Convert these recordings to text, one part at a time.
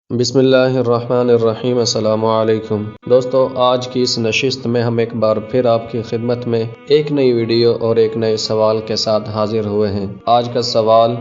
بسم اللہ الرحمن الرحیم۔ السلام علیکم دوستو، آج کی اس نشست میں ہم ایک بار پھر آپ کی خدمت میں ایک نئی ویڈیو اور ایک نئے سوال کے ساتھ حاضر ہوئے ہیں۔ آج کا سوال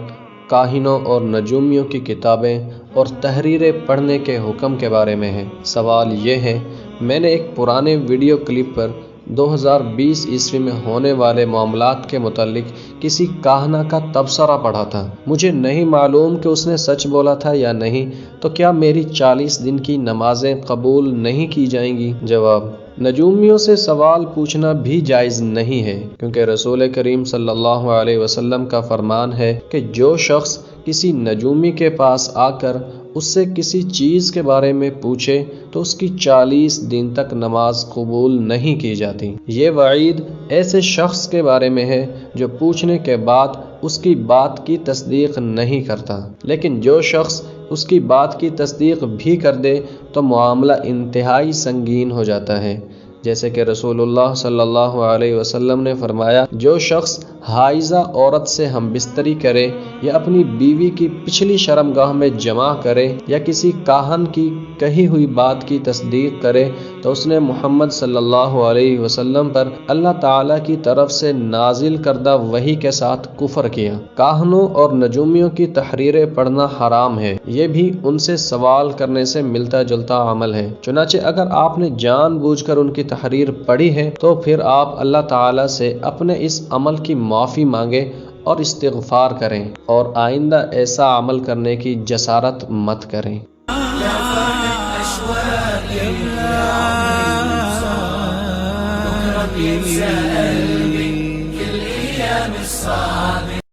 کاہنوں اور نجومیوں کی کتابیں اور تحریریں پڑھنے کے حکم کے بارے میں ہے۔ سوال یہ ہے، میں نے ایک پرانے ویڈیو کلپ پر 2020 میں ہونے والے معاملات کے متعلق کسی کاہنہ کا تبصرہ پڑھا تھا۔ مجھے نہیں معلوم کہ اس نے سچ بولا تھا یا نہیں، تو کیا میری 40 دن کی نمازیں قبول نہیں کی جائیں گی؟ جواب: نجومیوں سے سوال پوچھنا بھی جائز نہیں ہے، کیونکہ رسول کریم صلی اللہ علیہ وسلم کا فرمان ہے کہ جو شخص کسی نجومی کے پاس آ کر اس سے کسی چیز کے بارے میں پوچھے تو اس کی 40 دن تک نماز قبول نہیں کی جاتی۔ یہ وعید ایسے شخص کے بارے میں ہے جو پوچھنے کے بعد اس کی بات کی تصدیق نہیں کرتا، لیکن جو شخص اس کی بات کی تصدیق بھی کر دے تو معاملہ انتہائی سنگین ہو جاتا ہے، جیسے کہ رسول اللہ صلی اللہ علیہ وسلم نے فرمایا، جو شخص حائضہ عورت سے ہم بستری کرے یا اپنی بیوی کی پچھلی شرمگاہ میں جمع کرے یا کسی کاہن کی کہی ہوئی بات کی تصدیق کرے تو اس نے محمد صلی اللہ علیہ وسلم پر اللہ تعالیٰ کی طرف سے نازل کردہ وحی کے ساتھ کفر کیا۔ کاہنوں اور نجومیوں کی تحریریں پڑھنا حرام ہے، یہ بھی ان سے سوال کرنے سے ملتا جلتا عمل ہے۔ چنانچہ اگر آپ نے جان بوجھ کر ان کی تحریر پڑھی ہے تو پھر آپ اللہ تعالیٰ سے اپنے اس عمل کی معافی مانگیں اور استغفار کریں، اور آئندہ ایسا عمل کرنے کی جسارت مت کریں۔ كل أيام الصالحة